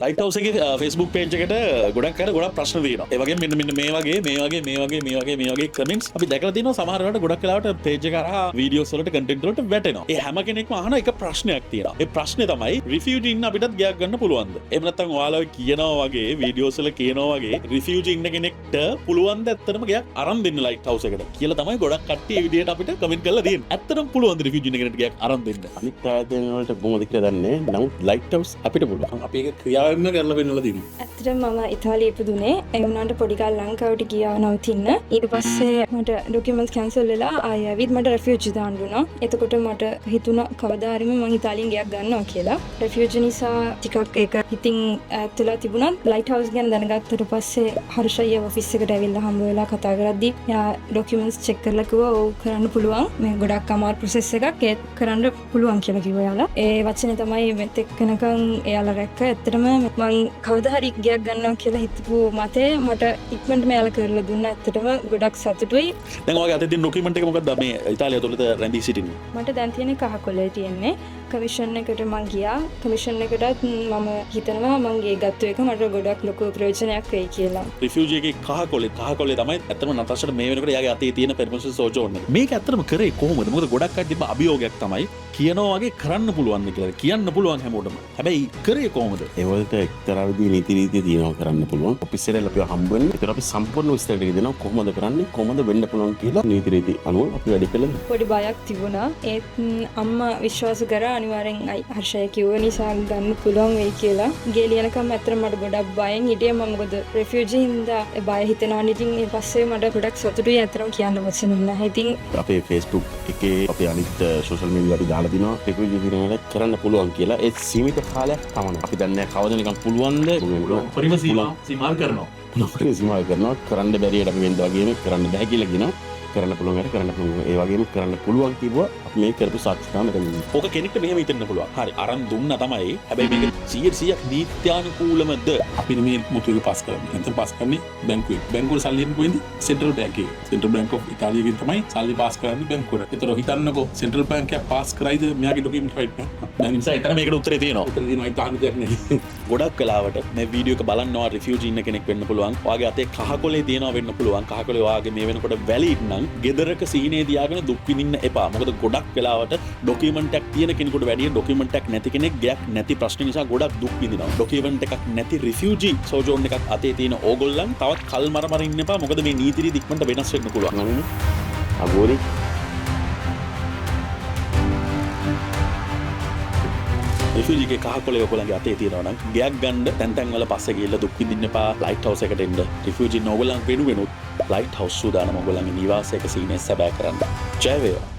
Light house එකේ Facebook page එකට ගොඩක් අය ගොඩක් ප්‍රශ්න තියෙනවා. ඒ වගේම මෙන්න මේ වගේ කමෙන්ට්ස් අපි දැකලා තියෙනවා. සමහර වෙලාවට ගොඩක් වෙලාවට page එක කරා වීඩියෝස් වලට content වලට වැටෙනවා. ඒ හැම කෙනෙක්ම අහන එක ප්‍රශ්නයක් තියෙනවා. ඒ ප්‍රශ්නේ තමයි refugee ඉන්න අපිටත් ගයක් ගන්න පුළුවන්ද? එහෙම නැත්නම් ඔයාලා කියනවා වගේ වීඩියෝස් වල කියනවා වගේ refugee ඉන්න කෙනෙක්ට පුළුවන්ද ඇත්තටම ගයක් අරන් දෙන්න ලයිට් හවුස් එකට කියලා තමයි ගොඩක් කට්ටිය ඒ විදිහට අපිට කමෙන්ට් කරලා තියෙන්නේ. ඇත්තටම පුළුවන්ද refugee ඉන්න කෙනෙක්ට ගයක් අරන් දෙන්න? අනිත් ආයතන වලට කොහොමද කියලා දන්නේ. නමුත් ලයිට් හවුස් අපිට පුළුවන්. අපි ඒක ක්‍රියාවෙන්ම කරලා පෙන්නලා තියෙනවා. ඇත්තටම මම ඉතාලියේ ඉපදුනේ. ඒ වුණාට පොඩි කාලේ ලංකාවට ගියා නවතින්න. ඊට පස්සේ මට ඩොකියුමන්ට්ස් කැන්සල් වෙලා ආයෙ ඇවිත් මට රෙෆියුජි දාන්න වුණා. එතකොට මට හිතුණා කවදා හරි මම ඉතාලියෙන් ගයක් ගන්නවා කියලා. රෙෆියුජි නිසා ටිකක් ඒක හිතින් ඈත් වෙලා තිබුණා. ලයිට් හවුස් ගැන දැනගත්තට පස්සේ හර්ෂය ඔෆිස් එකට ඇවිල්ලා හම්බ වෙලා කතා කරද්දි එයා ඩොකියුමන්ට්ස් චෙක් කරලා කිව්වා ඔව් කරන්න පුළුවන්. මේ ගොඩක් අමාරු ප්‍රොසෙස් එකක් ඒත් කරන්න පුළුවන් කියලා කිව්වා එයාලා. ඒ වචනේ තමයි මෙත් එක්කනකම් එයාලා රැක්ක. ඇත්තටම මම කවදා හරි ගයක් ගන්නවා කියලා හිතපු මතේ මට ඉක්මනට මෙයාලා කරලා දුන්නා. ඇත්තටම ගොඩක් සතුටුයි. දැන් ඔයාගේ අතේ තියෙන ඩොකියුමන්ට් එක මොකක්ද මේ ඉතාලිය තුළද රැඳී සිටින්නේ? මට දැන් තියෙන කහකොළේ තියෙන්නේ. කමිෂන් එකට මං ගියා. කමිෂන් එකටත් මම හිතනවා මං ගත්ත එක මට ගොඩක් ලොකු ප්‍රයෝජනයක් වෙයි කියලා. රිෆියුජි එකේ කහකොළේ තමයි ඇත්තම නතාෂාට මේ වෙනකොට එයාගේ අතේ තියෙන පර්මිෂන් සෝජෝන් එක. මේක ඇත්තටම කරේ කොහොමද? මොකද ගොඩක් අය තිබ්බ අභියෝගයක් තමයි කියනවා වගේ කරන්න පුළුවන් කියලා. කියන්න පුළුවන් හැමෝටම. හැබැයි කරේ කොහොමද? ඒ වලට එක්තරා විදිහේ නීති රීතිය තියෙනවා කරන්න පුළුවන්. ඔෆිස් එකේ අපිව හම්බ වෙන්නේ. ඒතර අපි සම්පූර්ණ විස්තර ටික දෙනවා කොහොමද කරන්නේ කොහොමද වෙන්න පුළුවන් කියලා නීති රීති අනුව අපි වැඩ කළා. පොඩි බයක් තිබුණා. ඒත් අම්මා විශ්වාස කරා අනිවාර්යෙන් හර්ෂය කිව්ව නිසා ගන්න පුළුවන් වෙයි කියලා. ගේ ලියනකම් ඇත්තට මට ගොඩක් බයෙන් හිටියේ මම මොකද රෙෆියුජි හින්දා බය හිතෙනවා. ඉතින් ඒ පස්සේ මට ගොඩක් සතුටුයි ඇත්තටම කියන්න වචන නැහැ. ඉතින් අපේ Facebook එකේ අපේ අනිත් සෝෂල් මීඩියා අපි දාලා දිනවා රෙෆියුජි දිනවල කරන්න පුළුවන් කියලා. ඒ සීමිත කාලයක් පමණයි. අපි දන්නේ නැහැ කවද නිකන් පුළුවන්ද? පරිම සීමා කරනවා. සීමා කරනවා. කරන්න බැරියට අපි වෙනද වගේම කරන්න බෑ කියලා කියනවා. කරන්න පුළුවන් වැඩ කරන්න පුළුවන්. ඒ වගේම කරන්න පුළුවන් කිව්වා අපි මේ කරපු සාක්ෂිතා මෙතන. ඕක කෙනෙක්ට මෙහෙම හිතෙන්න පුළුවන්. හරි අරන් දුන්නා තමයි. හැබැයි මේක 100% නීත්‍යානුකූලමද? අපි මේ මුතු එක පාස් කරන්නේ. නැත්නම් පාස් කරන්නේ බැංකුවේ. බැංකුවේ සල්ලි එන්නේ කොහෙන්ද? සෙන්ට්‍රල් බැංක් එකේ. සෙන්ට්‍රල් බැංක් ඔෆ් ඉතාලියගෙන් තමයි සල්ලි පාස් කරන්නේ බැංකුවට. ඒතර හිතන්නකෝ සෙන්ට්‍රල් බැංක් එක පාස් කරයිද මෙයාගේ ඩොකියුමන්ට් රයිට් එක. දැන් නිසා එතන මේකට උත්තරේ තියෙනවා. උත්තර දෙනවා ඉතාලි දෙයක් නෙවෙයි. ගොඩක් වෙලාවට මේ වීඩියෝ එක බලනවා රිෆියුජි ඉන්න කෙනෙක් වෙන්න පුළුවන්. ඔයාගේ අතේ කහකොළේ තියෙනවා වෙන්න පුළුවන්. කහකොළේ ඔයාගේ මේ වෙනකොට වැලිඩ් නම් ගෙදරක සීනේ තියාගෙන දුක් විඳින්න එපා. මොකද ගොඩක් වෙලාවට ඩොකියුමන්ට් එකක් තියෙන කෙනෙකුට වැඩිය ඩොකියුමන්ට් එකක් නැති කෙනෙක් ගයක් නැති ප්‍රශ්න නිසා ගොඩක් දුක් විඳිනවා. ඩොකියුමන්ට් එකක් නැති රිෆියුජි සෝජෝන් එකක් අතේ තියෙන ඕගොල්ලන් තවත් කල් මර ඉන්න එපා. මොකද මේ නීති රීති ඉක්මනට වෙනස් වෙන්න පුළුවන්. අගෝරි රිෆියුජි එකේ කහකොළේ ඔයගොල්ලන්ගේ අතේ තියෙනවා නම් ගයක් ගන්න තැන් වල පස්සේ ගිහලා දුක් විඳින්න එපා. ලයිට් හවුස් එකට එන්න. රිෆියුජි ඕගොල්ලන් වෙනුවෙනුත් ලයිට් හවුස් සූදානම් ඔයගොල්ලන්ගේ නිවාසයක සීනේ සැබෑ කරන්න. ජය වේවා.